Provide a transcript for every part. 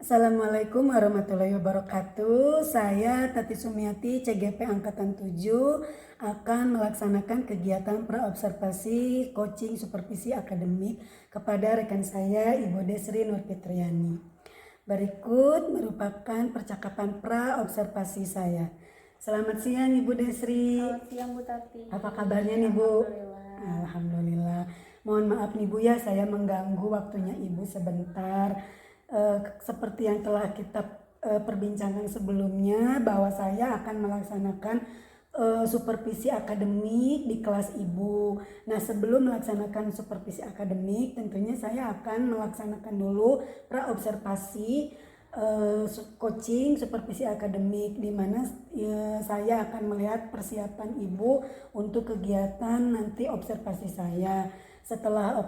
Assalamualaikum warahmatullahi wabarakatuh. Saya Tati Sumiati, CGP Angkatan 7, akan melaksanakan kegiatan praobservasi coaching supervisi akademik kepada rekan saya Ibu Desri Nurfitriani. Berikut merupakan percakapan praobservasi saya. Selamat siang Ibu Desri. Selamat siang Bu Tati. Apa kabarnya nih Bu? Alhamdulillah. Alhamdulillah. Mohon maaf nih Bu ya, saya mengganggu waktunya Ibu sebentar. Seperti yang telah kita perbincangkan sebelumnya, bahwa saya akan melaksanakan supervisi akademik di kelas Ibu. Nah, sebelum melaksanakan supervisi akademik, tentunya saya akan melaksanakan dulu praobservasi coaching supervisi akademik, di mana saya akan melihat persiapan Ibu untuk kegiatan nanti observasi saya. Setelah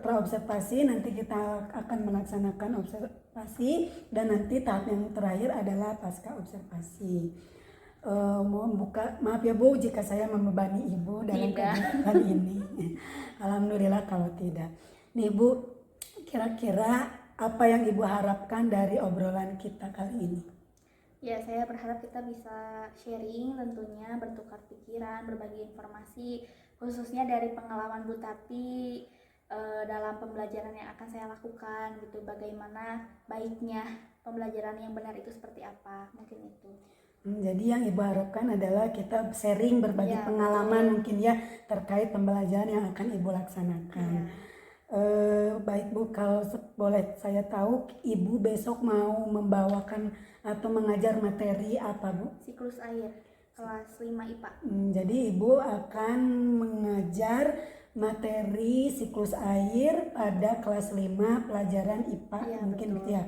praobservasi, nanti kita akan melaksanakan observasi, dan nanti tahap yang terakhir adalah pasca observasi. Maaf ya Bu jika saya membebani Ibu dalam kegiatan ini. Alhamdulillah kalau tidak. Nih Bu, kira-kira apa yang Ibu harapkan dari obrolan kita kali ini? Ya, saya berharap kita bisa sharing tentunya, bertukar pikiran, berbagi informasi, khususnya dari pengalaman Bu Tati dalam pembelajaran yang akan saya lakukan gitu. Bagaimana baiknya pembelajaran yang benar itu seperti apa, mungkin itu. Jadi yang Ibu harapkan adalah kita sharing, berbagi pengalaman betul. Mungkin ya terkait pembelajaran yang akan Ibu laksanakan. Baik Bu, kalau boleh saya tahu Ibu besok mau membawakan atau mengajar materi apa Bu? Siklus air, kelas 5 IPA. Jadi Ibu akan mengajar materi siklus air pada kelas 5 pelajaran IPA, ya, mungkin betul. Gitu ya.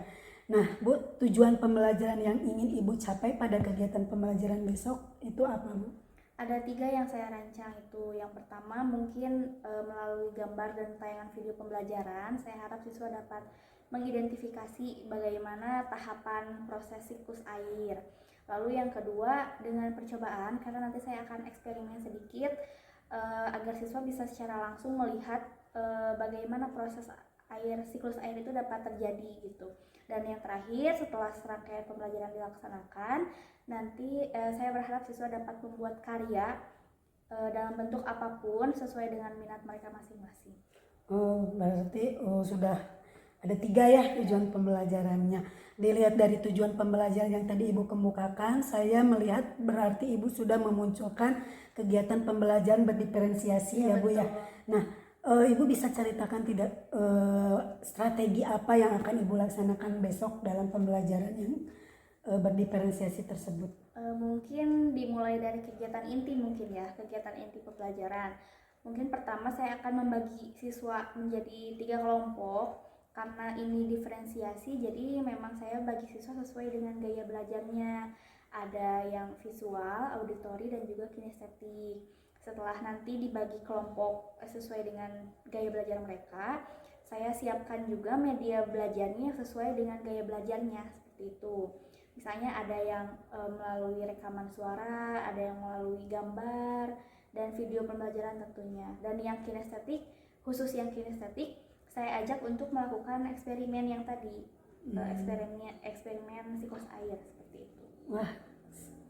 Nah Bu, tujuan pembelajaran yang ingin Ibu capai pada kegiatan pembelajaran besok itu apa Bu? Ada 3 yang saya rancang itu. Yang pertama mungkin melalui gambar dan tayangan video pembelajaran, saya harap siswa dapat mengidentifikasi bagaimana tahapan proses siklus air. Lalu yang kedua dengan percobaan, karena nanti saya akan eksperimen sedikit agar siswa bisa secara langsung melihat bagaimana proses siklus air itu dapat terjadi gitu. Dan yang terakhir, setelah serangkaian pembelajaran dilaksanakan, nanti saya berharap siswa dapat membuat karya dalam bentuk apapun sesuai dengan minat mereka masing-masing. Berarti sudah ada 3 ya tujuan pembelajarannya. Dilihat dari tujuan pembelajaran yang tadi Ibu kemukakan, saya melihat berarti Ibu sudah memunculkan kegiatan pembelajaran berdiferensiasi ya Bu ya. Nah, Ibu bisa ceritakan tidak strategi apa yang akan Ibu laksanakan besok dalam pembelajaran yang berdiferensiasi tersebut? Mungkin dimulai dari kegiatan inti mungkin ya, kegiatan inti pembelajaran. Mungkin pertama saya akan membagi siswa menjadi 3 kelompok. Karena ini diferensiasi, jadi memang saya bagi siswa sesuai dengan gaya belajarnya. Ada yang visual, auditori, dan juga kinestetik. Setelah nanti dibagi kelompok sesuai dengan gaya belajar mereka, saya siapkan juga media belajarnya sesuai dengan gaya belajarnya, seperti itu. Misalnya ada yang melalui rekaman suara, ada yang melalui gambar, dan video pembelajaran tentunya. Dan yang kinestetik, khusus yang kinestetik, saya ajak untuk melakukan eksperimen yang tadi, eksperimen siklus air, seperti itu. Wah,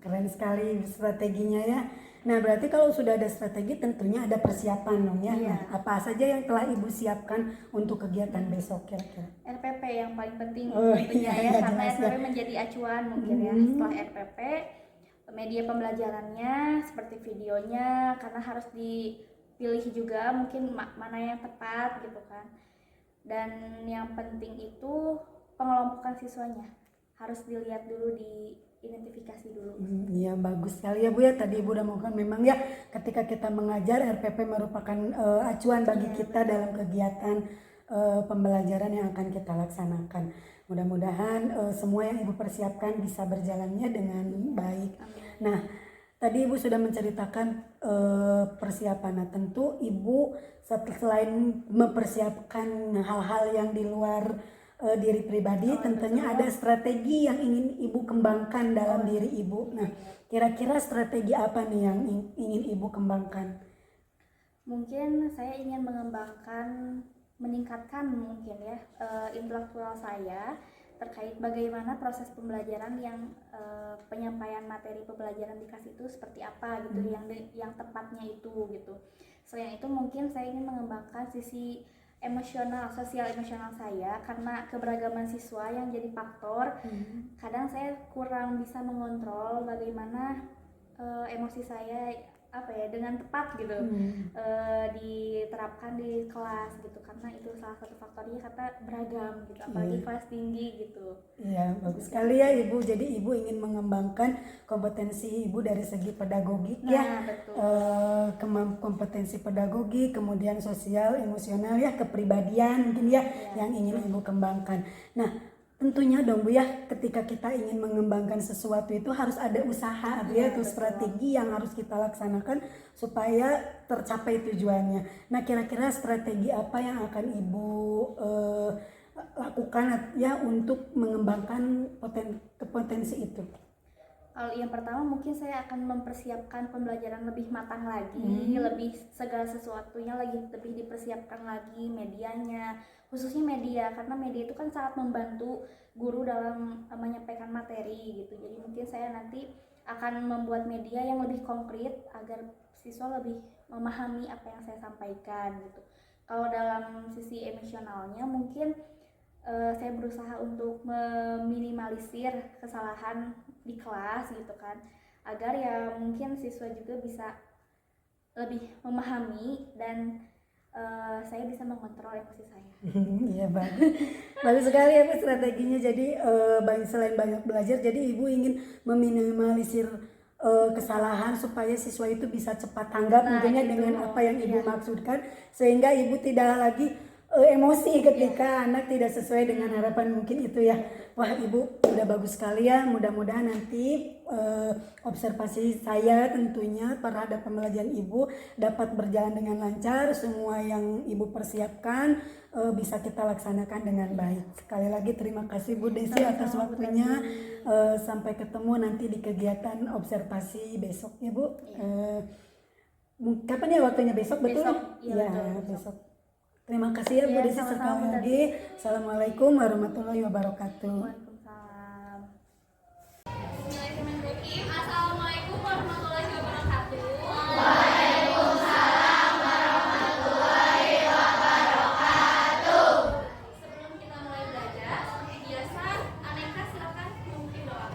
keren sekali strateginya ya. Nah, berarti kalau sudah ada strategi tentunya ada persiapan dong ya. Iya. Nah, apa saja yang telah Ibu siapkan untuk kegiatan besok kira-kira? RPP yang paling penting tentunya ya, karena RPP menjadi acuan mungkin ya. Setelah RPP, media pembelajarannya seperti videonya, karena harus dipilih juga mungkin mana yang tepat gitu kan. Dan yang penting itu pengelompokan siswanya, harus dilihat dulu, diidentifikasi dulu. Iya, bagus sekali ya Bu ya, tadi Ibu udah mengatakan memang ya ketika kita mengajar, RPP merupakan acuan bagi kita dalam kegiatan pembelajaran yang akan kita laksanakan. Mudah-mudahan semua yang Ibu persiapkan bisa berjalannya dengan baik. Nah, tadi Ibu sudah menceritakan persiapan. Nah, tentu Ibu selain mempersiapkan hal-hal yang di luar diri pribadi, tentunya ada strategi yang ingin Ibu kembangkan dalam diri Ibu. Nah, kira-kira strategi apa nih yang ingin Ibu kembangkan? Mungkin saya ingin meningkatkan mungkin ya intelektual saya terkait bagaimana proses pembelajaran yang penyampaian materi pembelajaran di kelas itu seperti apa gitu, yang tepatnya itu gitu. Selain itu mungkin saya ingin mengembangkan sisi emosional, sosial emosional saya, karena keberagaman siswa yang jadi faktor. Kadang saya kurang bisa mengontrol bagaimana emosi saya dengan tepat gitu diterapkan di kelas gitu, karena itu salah satu faktornya kata beragam gitu, apalagi kelas tinggi gitu. Iya, bagus sekali ya Ibu. Jadi Ibu ingin mengembangkan kompetensi Ibu dari segi pedagogik ya. Betul. Kompetensi pedagogik, kemudian sosial, emosional ya, kepribadian mungkin ya yang ingin Ibu kembangkan. Nah, tentunya dong Bu ya, ketika kita ingin mengembangkan sesuatu itu harus ada usaha, itu strategi yang harus kita laksanakan supaya tercapai tujuannya. Nah, kira-kira strategi apa yang akan Ibu lakukan ya untuk mengembangkan potensi itu? Kalau yang pertama mungkin saya akan mempersiapkan pembelajaran lebih matang lagi, lebih segala sesuatunya lebih dipersiapkan lagi, medianya, khususnya media, karena media itu kan sangat membantu guru dalam menyampaikan materi gitu. Jadi mungkin saya nanti akan membuat media yang lebih konkret agar siswa lebih memahami apa yang saya sampaikan gitu. Kalau dalam sisi emosionalnya mungkin saya berusaha untuk meminimalisir kesalahan di kelas gitu kan, agar ya mungkin siswa juga bisa lebih memahami dan saya bisa mengontrol emosi saya. Iya, bagus sekali ya Bu strateginya. Jadi selain banyak belajar, jadi Ibu ingin meminimalisir kesalahan supaya siswa itu bisa cepat tanggap mungkinnya dengan apa yang Ibu maksudkan, sehingga Ibu tidak lagi emosi ketika anak tidak sesuai dengan harapan, mungkin itu ya. Wah Ibu udah bagus sekali ya, mudah-mudahan nanti observasi saya tentunya terhadap pembelajaran Ibu dapat berjalan dengan lancar, semua yang Ibu persiapkan bisa kita laksanakan dengan baik. Sekali lagi terima kasih Bu Desi atas waktunya. Sampai ketemu nanti di kegiatan observasi besok ya Bu. Kapan ya waktunya besok? Betul? Ya, besok. Terima kasih ya Bu Desi sekali lagi. Assalamualaikum warahmatullahi wabarakatuh. Waalaikumsalam. Bismillahirrahmanirrahim. Assalamualaikum warahmatullahi wabarakatuh. Waalaikumsalam warahmatullahi wabarakatuh. Sebelum kita mulai belajar, seperti biasa, Aneka silakan memimpin doa.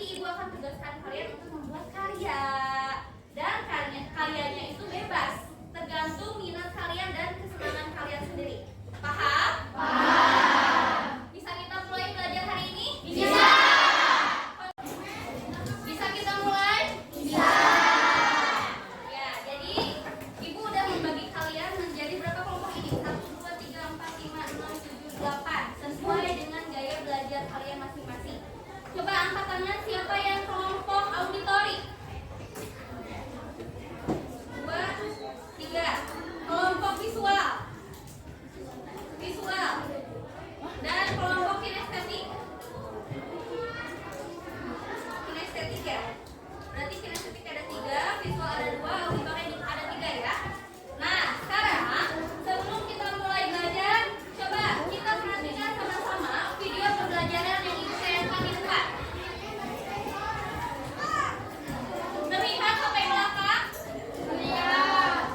nanti ibu akan tugaskan kalian untuk membuat karya. Dan karyanya itu bebas, tergantung minat kalian dan kesenangan kalian sendiri. Paham? Paham. Bisa kita mulai belajar hari ini? Bisa. Bisa kita mulai? Bisa. Ya, jadi ibu udah membagi kalian menjadi berapa kelompok ini? 1, 2, 3, 4, 5, 6, 7, 8 sesuai dengan gaya belajar kalian masing-masing. Coba angkat tangan siapa yang kelompok auditori. 2, 3. Kelompok visual. Dan kelompok kinestetik. Kinestetik ya. Berarti kinestetik ada 3, visual ada 2, auditori ada 3 ya. Nah, sekarang sebelum kita mulai belajar, coba kita perhatikan sama-sama video pembelajaran yang ibu sayangkan di depan. Terlihat sampai belakang? Terlihat.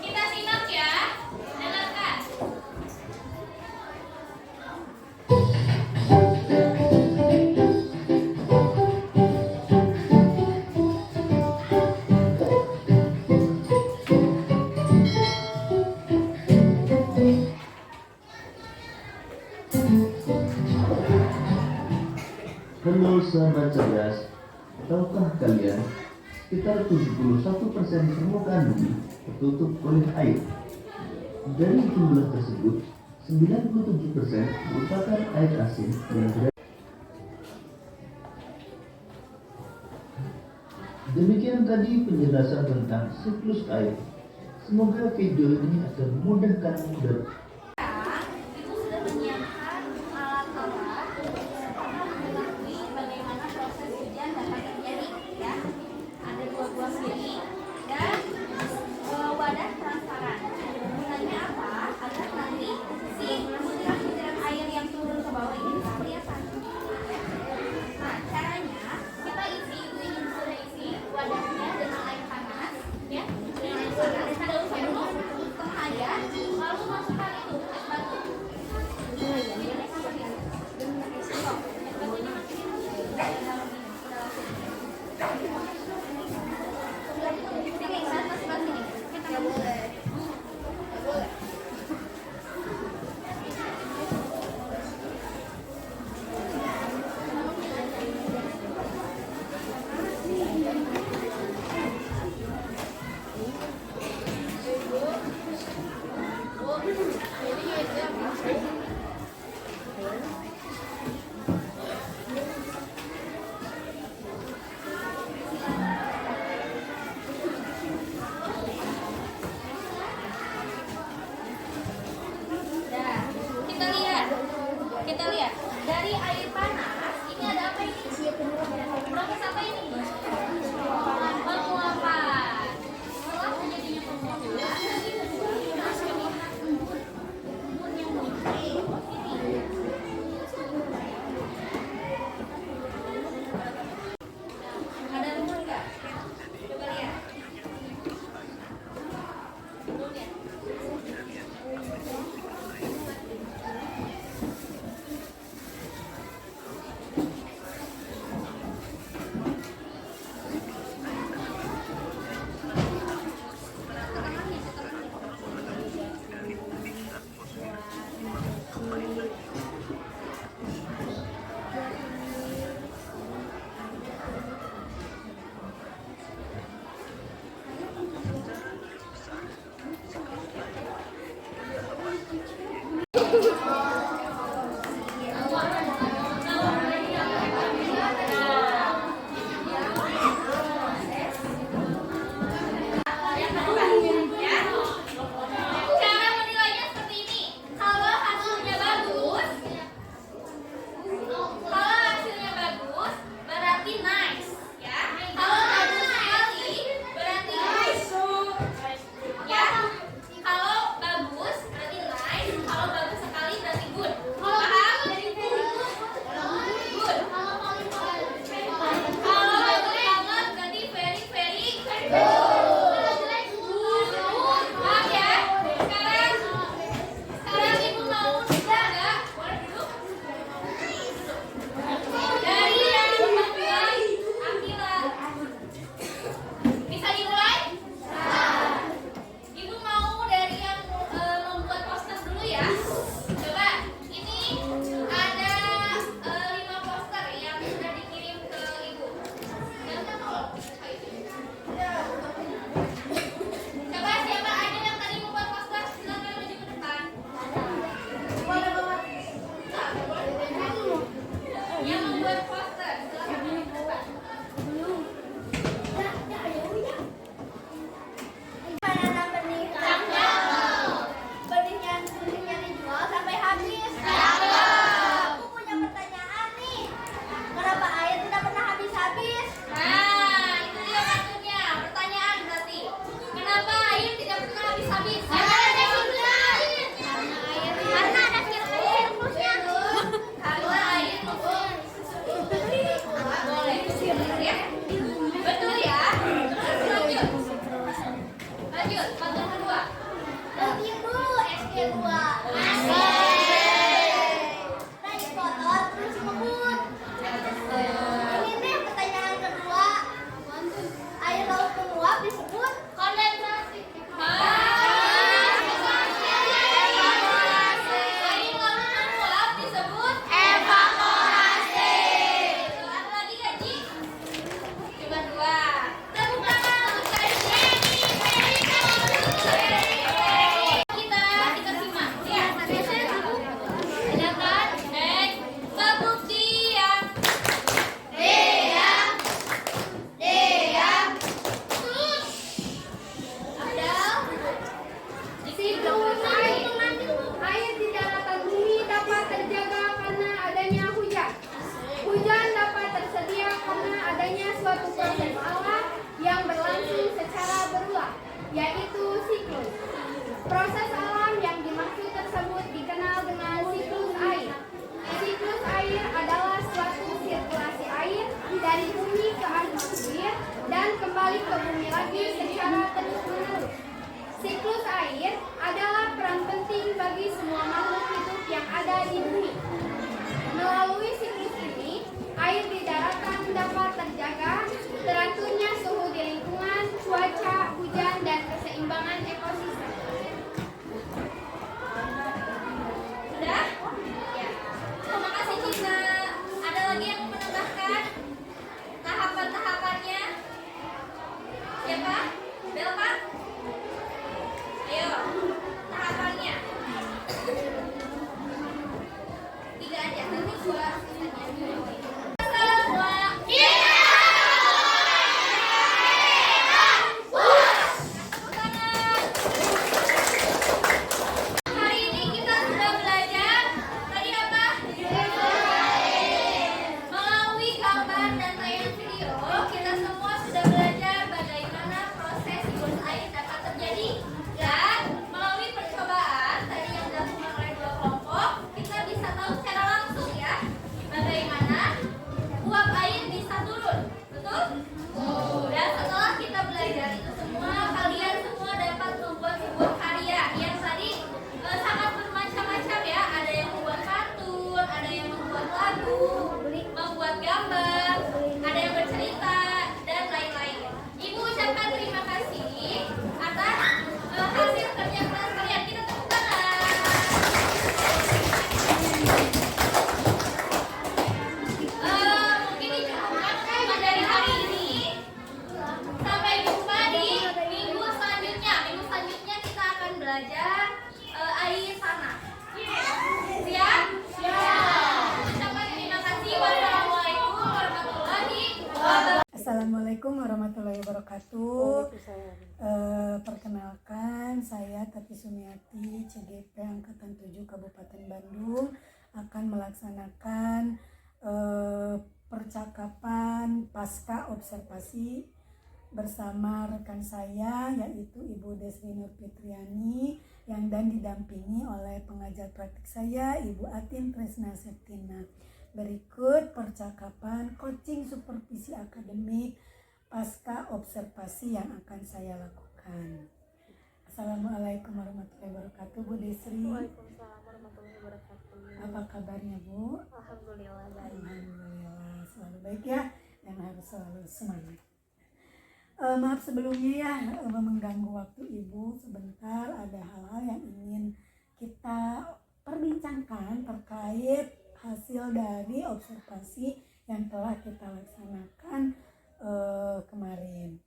Kita simak ya. Dengarkan. Halo sahabat cerdas, tahukah kalian sekitar 71% permukaan bumi tertutup oleh air. Dari jumlah tersebut, 97% merupakan air asin yang berada. Demikian tadi penjelasan tentang siklus air. Semoga video ini akan memudahkan dan Ibu sudah menyiapkan alat-alat karena mengetahui bagaimana proses hujan dapat terjadi ya. Ada 2 buah piring dan wadah transparan. Gunanya apa? Agar nanti si butiran-butiran air yang turun ke bawah ini bisa kelihatan. Nah, caranya kita isi, ibu ingin sudah isi wadahnya dengan air panas ya. Dengan air panas, kita usah penuh setengah aja, lalu masukkan itu es batu. Nah, kita lihat dari air panas ini ada apa ini? Proses apa ini? Penguapan. Setelah terjadinya penguapan, nanti embun yang muncul Angkatan 7 Kabupaten Bandung akan melaksanakan percakapan pasca observasi bersama rekan saya yaitu Ibu Desri Nurfitriani dan didampingi oleh pengajar praktik saya Ibu Atin Tresna Septina. Berikut percakapan coaching supervisi akademik pasca observasi yang akan saya lakukan. Assalamualaikum warahmatullahi wabarakatuh, Bu Desri. Waalaikumsalam warahmatullahi wabarakatuh. Apa kabarnya, Bu? Alhamdulillah baik. Alhamdulillah, selalu baik ya, dan harus selalu semangat. Maaf sebelumnya ya, mengganggu waktu Ibu sebentar. Ada hal-hal yang ingin kita perbincangkan terkait hasil dari observasi yang telah kita laksanakan kemarin.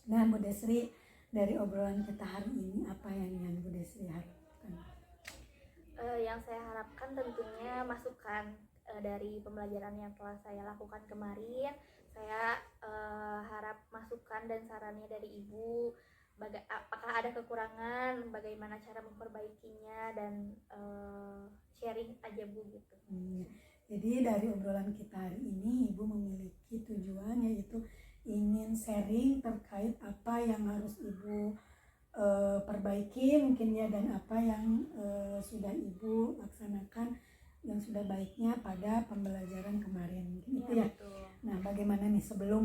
Nah, Bu Desri, dari obrolan kita hari ini apa yang Bu Desri harapkan? Yang saya harapkan tentunya masukan dari pembelajaran yang telah saya lakukan kemarin. Saya harap masukan dan sarannya dari Ibu, apakah ada kekurangan, bagaimana cara memperbaikinya, dan sharing aja Bu gitu. Jadi dari obrolan kita hari ini Ibu memiliki tujuan yaitu ingin sharing terkait apa yang harus Ibu perbaiki mungkin ya, dan apa yang sudah Ibu laksanakan yang sudah baiknya pada pembelajaran kemarin gitu ya. Betul. Nah, bagaimana nih sebelum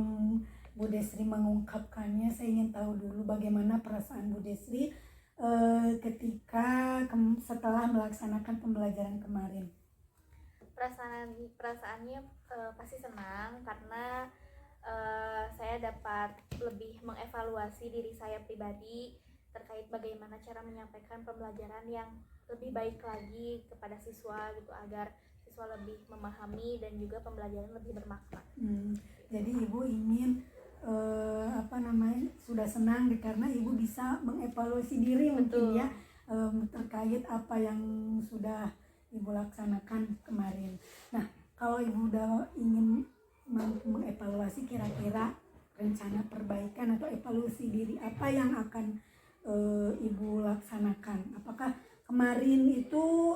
Bu Desri mengungkapkannya, saya ingin tahu dulu bagaimana perasaan Bu Desri ketika setelah melaksanakan pembelajaran kemarin. Perasaannya pasti senang karena saya dapat lebih mengevaluasi diri saya pribadi terkait bagaimana cara menyampaikan pembelajaran yang lebih baik lagi kepada siswa gitu, agar siswa lebih memahami dan juga pembelajaran lebih bermakna. Jadi Ibu ingin sudah senang karena Ibu bisa mengevaluasi diri. Betul. Mungkin ya terkait apa yang sudah Ibu laksanakan kemarin. Nah, kalau Ibu udah ingin mengevaluasi, kira-kira rencana perbaikan atau evaluasi diri apa yang akan Ibu laksanakan? Apakah kemarin itu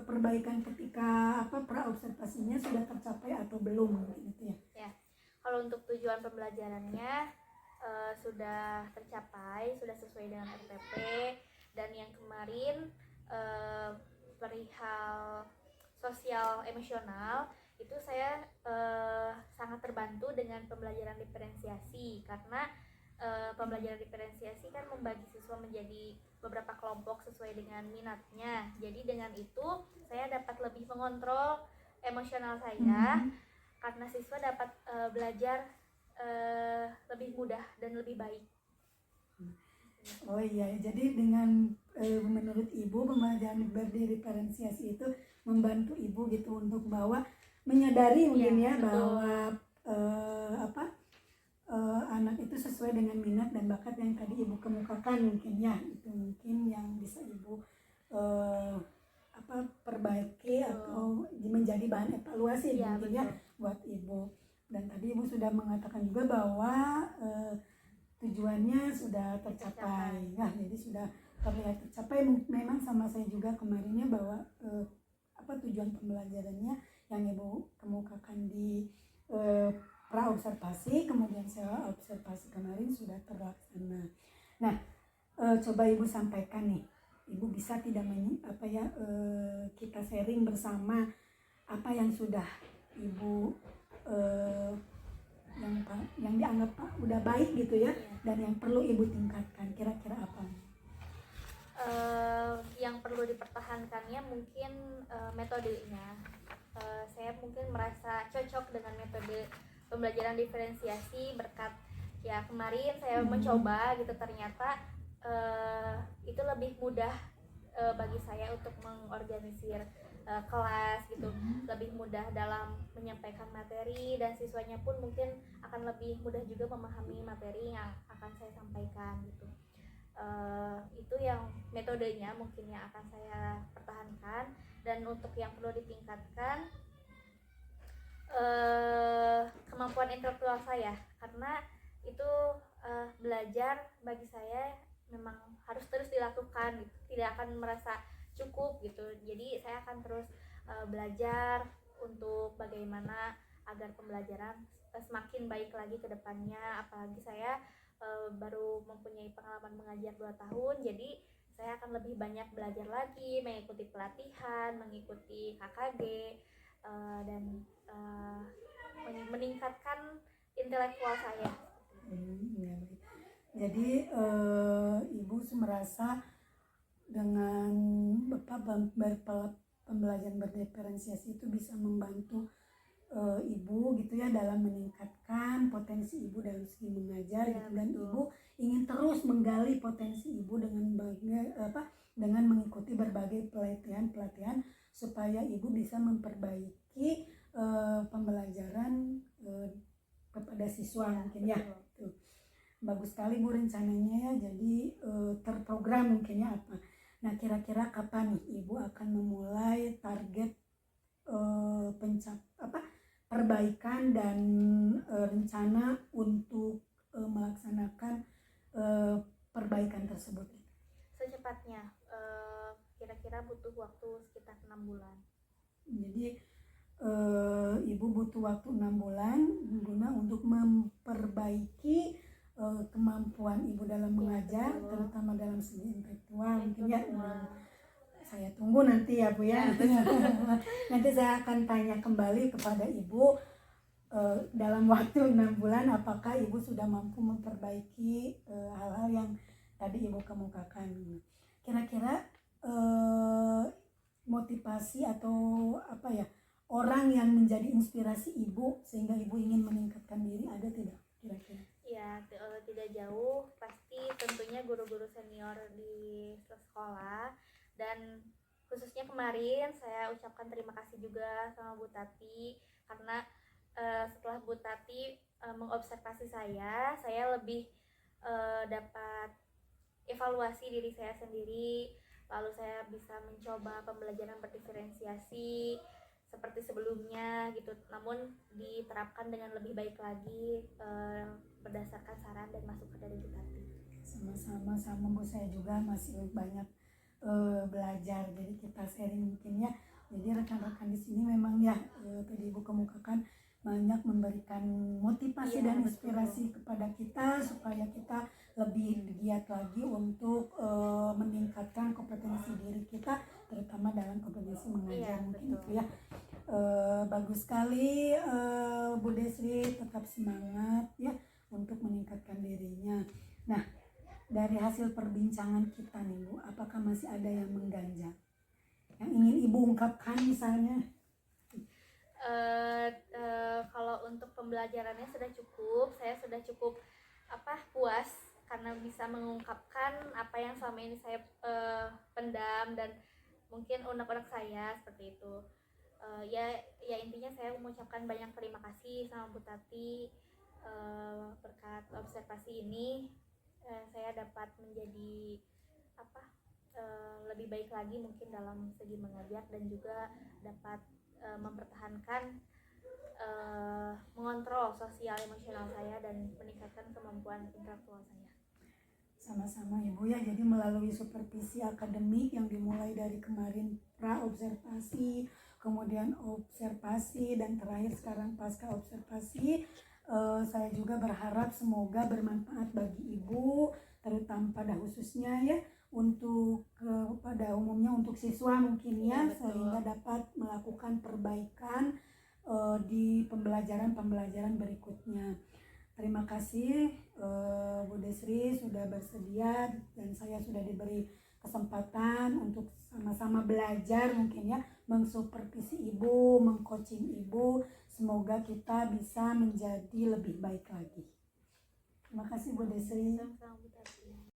perbaikan ketika pra-observasinya sudah tercapai atau belum gitu ya? Ya, kalau untuk tujuan pembelajarannya sudah tercapai, sudah sesuai dengan RPP, dan yang kemarin perihal sosial emosional itu saya sangat terbantu dengan pembelajaran diferensiasi, karena pembelajaran diferensiasi kan membagi siswa menjadi beberapa kelompok sesuai dengan minatnya. Jadi dengan itu saya dapat lebih mengontrol emosional saya, karena siswa dapat belajar lebih mudah dan lebih baik. Oh iya, jadi dengan menurut Ibu pembelajaran berdiferensiasi itu membantu Ibu gitu untuk menyadari mungkin ya bahwa anak itu sesuai dengan minat dan bakat yang tadi Ibu kemukakan mungkin ya, itu mungkin yang bisa Ibu perbaiki atau menjadi bahan evaluasi mungkin ya buat Ibu. Dan tadi Ibu sudah mengatakan juga bahwa tujuannya sudah tercapai. Nah, jadi sudah terlihat tercapai. Memang sama saya juga kemarinnya bahwa tujuan pembelajarannya yang Ibu kemukakan di pra-observasi, kemudian saya observasi kemarin sudah terlaksana. Nah, coba Ibu sampaikan nih, Ibu bisa tidak kita sharing bersama apa yang sudah Ibu yang dianggap udah baik gitu ya, dan yang perlu Ibu tingkatkan, kira-kira apa? Yang perlu dipertahankannya mungkin metodenya. Saya mungkin merasa cocok dengan metode pembelajaran diferensiasi berkat ya kemarin saya mencoba gitu, ternyata itu lebih mudah bagi saya untuk mengorganisir kelas gitu, lebih mudah dalam menyampaikan materi, dan siswanya pun mungkin akan lebih mudah juga memahami materi yang akan saya sampaikan gitu. Itu yang metodenya mungkin yang akan saya pertahankan. Dan untuk yang perlu ditingkatkan kemampuan intelektual saya, karena itu belajar bagi saya memang harus terus dilakukan gitu. Tidak akan merasa cukup gitu. Jadi saya akan terus belajar untuk bagaimana agar pembelajaran semakin baik lagi ke depannya. Apalagi saya baru mempunyai pengalaman mengajar 2 tahun, jadi saya akan lebih banyak belajar lagi, mengikuti pelatihan, mengikuti KKG, dan meningkatkan intelektual saya. Ya, baik. Jadi ibu merasa dengan pembelajaran berdiferensiasi itu bisa membantu ibu gitu ya dalam meningkatkan potensi ibu dalam segi mengajar gitu, dan ibu ingin terus menggali potensi ibu dengan mengikuti berbagai pelatihan supaya ibu bisa memperbaiki pembelajaran kepada siswa mungkin ya. Tuh. Bagus sekali Bu rencananya ya, jadi terprogram mungkin ya apa. Nah kira-kira kapan nih ibu akan memulai target perbaikan dan rencana untuk melaksanakan perbaikan tersebut? Secepatnya, kira-kira butuh waktu sekitar 6 bulan. Jadi ibu butuh waktu 6 bulan guna untuk memperbaiki kemampuan ibu dalam mengajar, terutama dalam segi intelektual mungkin ya. Saya tunggu nanti ya Bu ya. Nanti saya akan tanya kembali kepada ibu dalam waktu 6 bulan apakah ibu sudah mampu memperbaiki hal-hal yang tadi ibu kemukakan. Kira-kira motivasi atau apa ya, orang yang menjadi inspirasi ibu sehingga ibu ingin meningkatkan diri ada tidak kira-kira? Ya, tidak jauh, pasti tentunya guru-guru senior di sekolah, dan khususnya kemarin saya ucapkan terima kasih juga sama Bu Tati, karena setelah Bu Tati mengobservasi saya lebih dapat evaluasi diri saya sendiri, lalu saya bisa mencoba pembelajaran berdiferensiasi seperti sebelumnya gitu, namun diterapkan dengan lebih baik lagi berdasarkan saran dan masukan dari Bu Tati. Sama Bu, saya juga masih banyak belajar, jadi kita sharing mungkin ya. Jadi rekan-rekan di sini memang ya tadi Ibu kemukakan banyak memberikan motivasi dan inspirasi kepada kita supaya kita lebih giat lagi untuk meningkatkan kompetensi diri kita, terutama dalam kompetensi mengajar mungkin itu ya. Bagus sekali Bu Desri, tetap semangat ya untuk meningkatkan dirinya. Nah, dari hasil perbincangan kita nih Bu, apakah masih ada yang mengganjal yang ingin Ibu ungkapkan misalnya? Kalau untuk pembelajarannya sudah cukup, saya sudah cukup puas karena bisa mengungkapkan apa yang selama ini saya pendam dan mungkin unek-unek saya seperti itu. Ya intinya saya mengucapkan banyak terima kasih sama Bu Tati, berkat observasi ini saya dapat menjadi lebih baik lagi mungkin dalam segi mengajar, dan juga dapat mempertahankan mengontrol sosial emosional saya dan meningkatkan kemampuan intelektual saya. Sama-sama Ibu ya, jadi melalui supervisi akademik yang dimulai dari kemarin pra-observasi, kemudian observasi, dan terakhir sekarang pasca observasi, saya juga berharap semoga bermanfaat bagi Ibu, terutama pada khususnya ya untuk pada umumnya untuk siswa mungkin ya, sehingga dapat melakukan perbaikan di pembelajaran berikutnya. Terima kasih Bu Desri sudah bersedia dan saya sudah diberi kesempatan untuk sama-sama belajar mungkin ya, mensupervisi Ibu, mengcoaching Ibu. Semoga kita bisa menjadi lebih baik lagi. Terima kasih Bu Desri. Sama-sama Bu Tati.